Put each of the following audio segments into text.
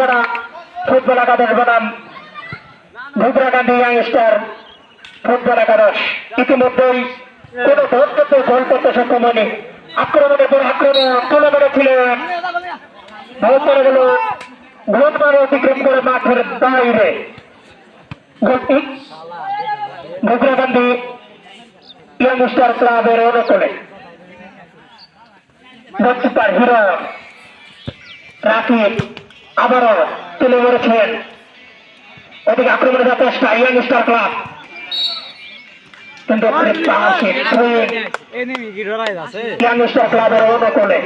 Hajipara football একাদশ বনাম ভুবরাকান্দি youngster football একাদশ। ইতিমধ্যেই কোনো ধৈর্য গোল করতে সক্ষম হয়নি। আক্রমণের পর আক্রমণ তুলে মেরেছিলেন, গেল গোলমার অতিক্রম করে মাঠের বাইরে। গোলটি ভুবরাকান্দি ইয়াংস্টার ক্লাবের অনুকূলে। গোলকিপার হিরো রাকিব আবারও তুলে মেরেছেন। ওদিকে আক্রমণের চেষ্টা ইয়াংস্টার ক্লাব, কিন্তু ইয়াংস্টার ক্লাবের অনুকূলে।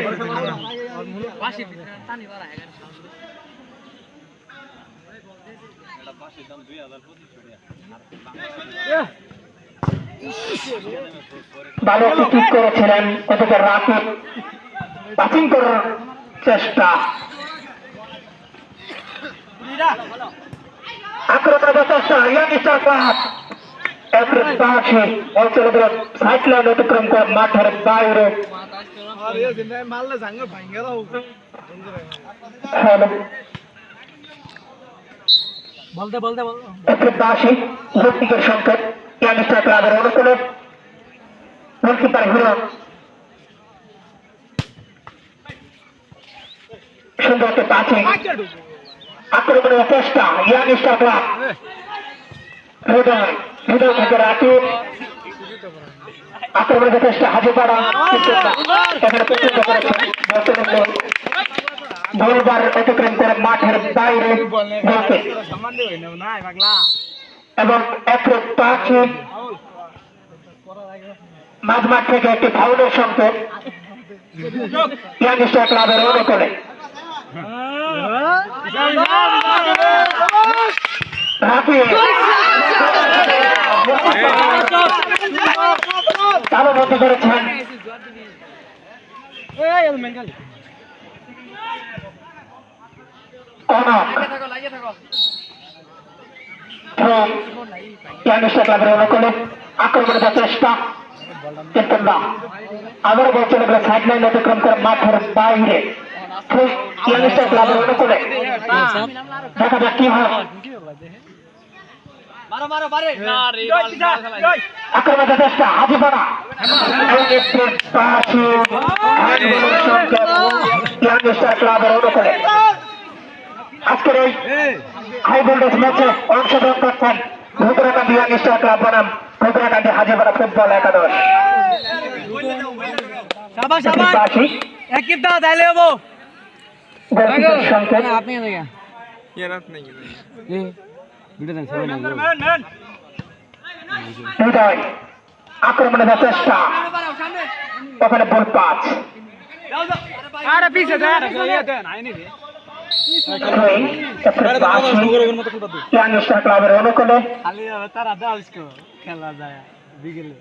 ভালো একটি কিক করেছিলেন, ওদিকে রাকিব পাসিং করার চেষ্টা, আক্রমণের চেষ্টা ইয়াংস্টার ক্লাব সাইডলাইন অতিক্রম করে মাঠের বাইরে। সংকেত ইয়াংস্টার ক্লাবের অনুকূলে। গোলকিপার হিরো সুন্দর একটি পাসিং, আক্রমণের চেষ্টা ইয়াংস্টার ক্লাব। হৃদয় থেকে রাকিব, আক্রমণের চেষ্টা হাজিপাড়া, এখানে পছন্দ করেছেন গোলবার অতিক্রম করে মাঠের বাইরে এবং মাঝমাঠ থেকে একটি ফাউলের সংকেত ইয়াংস্টার ক্লাবের অনুকূলে। তালবদ্ধ করেছেন ইয়াংস্টার ক্লাবের অনুকূলে। আক্রমণের চেষ্টা, কিন্তু না, আবারও বলছেন সাইড লাইন অতিক্রম করে মাঠের বাইরে। ইয়াংস্টার ক্লাবের অনুকূলে দেখা যাক কি হয়। আক্রমণের চেষ্টা হাজিপাড়া, ইয়াংস্টার ক্লাবের অনুকূলে। আজকের এই হাই ভোল্টেজ ম্যাচে অংশগ্রহণ করছেন ভুবরাকান্দি ইয়াংস্টার ক্লাব বনাম ভুবরাকান্দি হাজিপাড়া ফুটবল একাদশ। আক্রমণের চেষ্টা, ওখানে বল পাঁচ, ইয়াংস্টার ক্লাবের অনুকূলে। খেলা যায় বিকেলে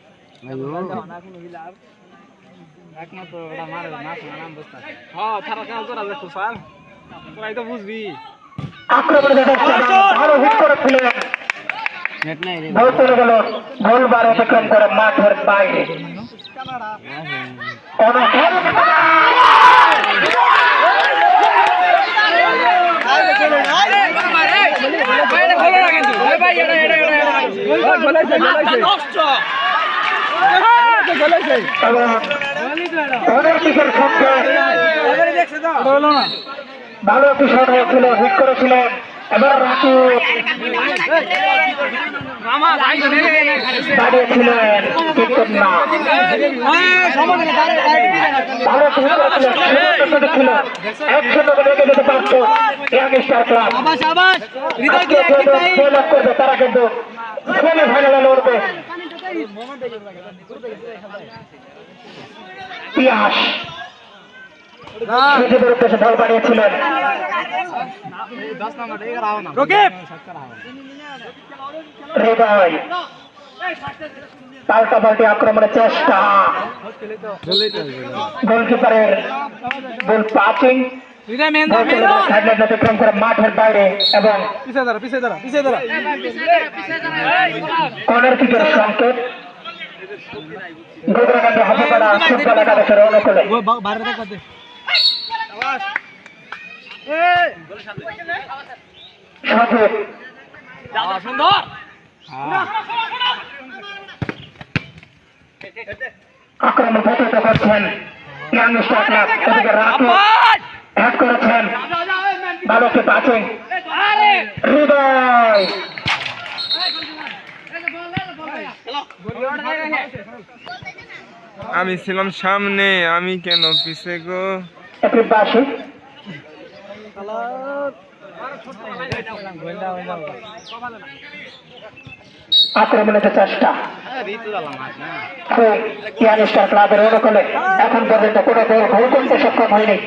বুঝবি। আক্রমণের ভালো হিট করেছিলেন, বল চলে গেল গোলবার অতিক্রম করে মাঠের বাইরে। ভালো একটি শট হয়েছিল, হিট করেছিলেন। এবার রাকিব দাঁড়িয়েছিলেন, কিন্তু না, ভালো ছিল, 1-0 লেগে যেতে পারত ইয়াংস্টার ক্লাব। জয়লাভ করবে তারা, কিন্তু সেমিফাইনালে লড়বে। পিয়াস নিজেদের উদ্দেশ্যে ঢল বানিয়েছিলেন। হৃদয় পাল্টাপাল্টি আক্রমণের চেষ্টা, গোলকিপারের বল পাসিং, অতিক্রম করে মাঠের বাইরে এবং কর্নার কিকের সংকেত। ভুবরাকান্দি হাজিপাড়া ফুটবল একাদশের অনুকূলে। সজীব সুন্দর আক্রমণ প্রতিহত করছেন ইয়াং স্টার ক্লাব। এদিকে রাকিব হ্যাক করেছেন, ভালো একটি পাসিং, হৃদয় আমি ছিলাম সামনে, আমি কেন পিছে গো? বাসী আক্রমণের চেষ্টা ইয়াং স্টার ক্লাবের অনুকূলে এখন পর্যন্ত কোনো গোল গোল করতে সক্ষম হয়নি।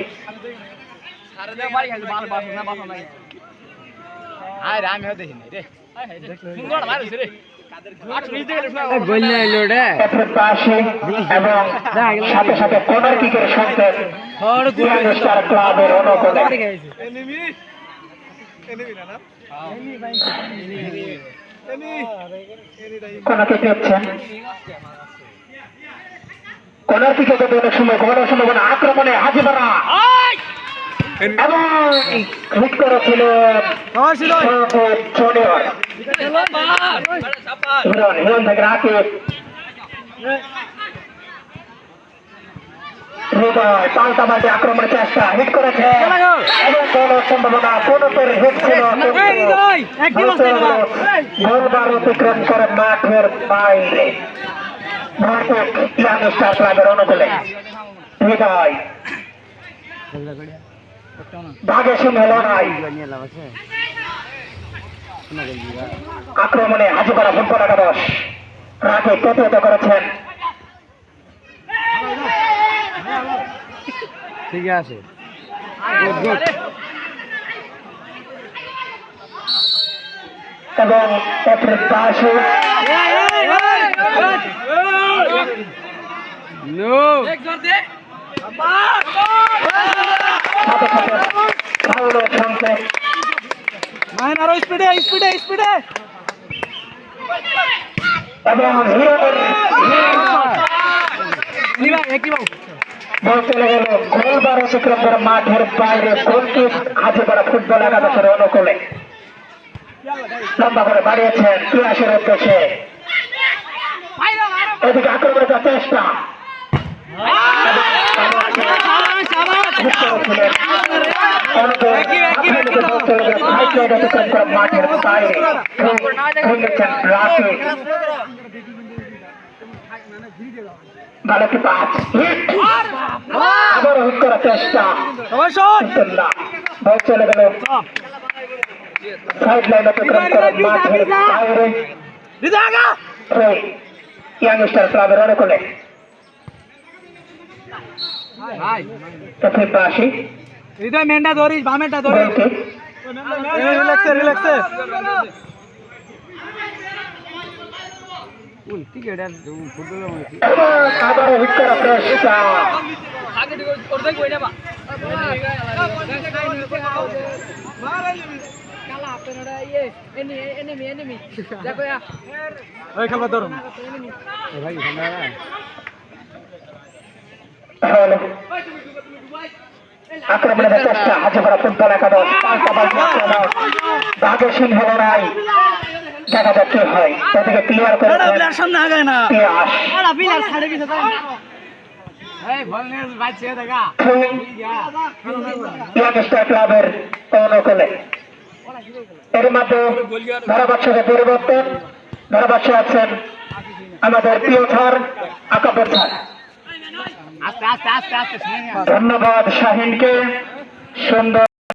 এবং সাথে সাথে কর্নার কিকের সংকেত ইয়াং স্টার ক্লাবের অনুকূলে। কর্নার কিক নিচ্ছেন, কর্নার কিকে যদি অনেক সময় ঘোরানোর সম্ভাবনা। আক্রমণে হাজিবারা এবং হিট করেছিলেন জুনিয়র হিরণ থেকে রাকিব। হৃদয় পাল্টাপাল্টি আক্রমণের চেষ্টা, হিট করেছে এবং গোলের সম্ভাবনা। কোনতের হিট ছিল গোলবার অতিক্রম করে মাঠের বাইরে। ভারতের ইয়াং স্টার ক্লাবের অনুকূলে হৃদয় ভাগে সিংহ লড়াই। আক্রমণে হাজিপাড়া ফুটবল একাদশ রাকিব প্রতিহত করেছেন। ঠিক আছে এবং পাশে সংকেত আরো স্পিডে স্পিডে স্পিডে এবং বল চলে গেল গোলবার অতিক্রম করে মাঠের বাইরে। গোলকিক হাজিপাড়া ফুটবল একাদশের অনুকূলে লম্বা করে বাড়িয়েছেন পিয়াসের উদ্দেশ্যে। এদিকে আক্রমণের চেষ্টা মাঠের বাইরে ভালো কি পাঁচ আবার হিট করার চেষ্টা, বল চলে গেল সাইড লাইন অতিক্রম করে মাঠের বাইরে। ইয়াং স্টার ক্লাবের অনুকূলে পাশে হৃদয় মেন্ডা ধরিস বামেটা ধরিস রিল্যাক্সে রিল্যাক্সে আবার হিট করার চেষ্টা, আক্রমণের চেষ্টা হাজিপাড়া ফুটবল একাদশ। ভাগে সিংহ লড়াই, দেখা যাক কি হয়। এদিকে ক্লিয়ার করে ক্লাবের অনুকূলে এর মধ্যে ধারাভাষ্যকে পরিবর্তন। ধারাভাষ্য আছেন আমাদের প্রিয় স্যার আকাবর স্যার। ধন্যবাদ শাহিনকে সুন্দর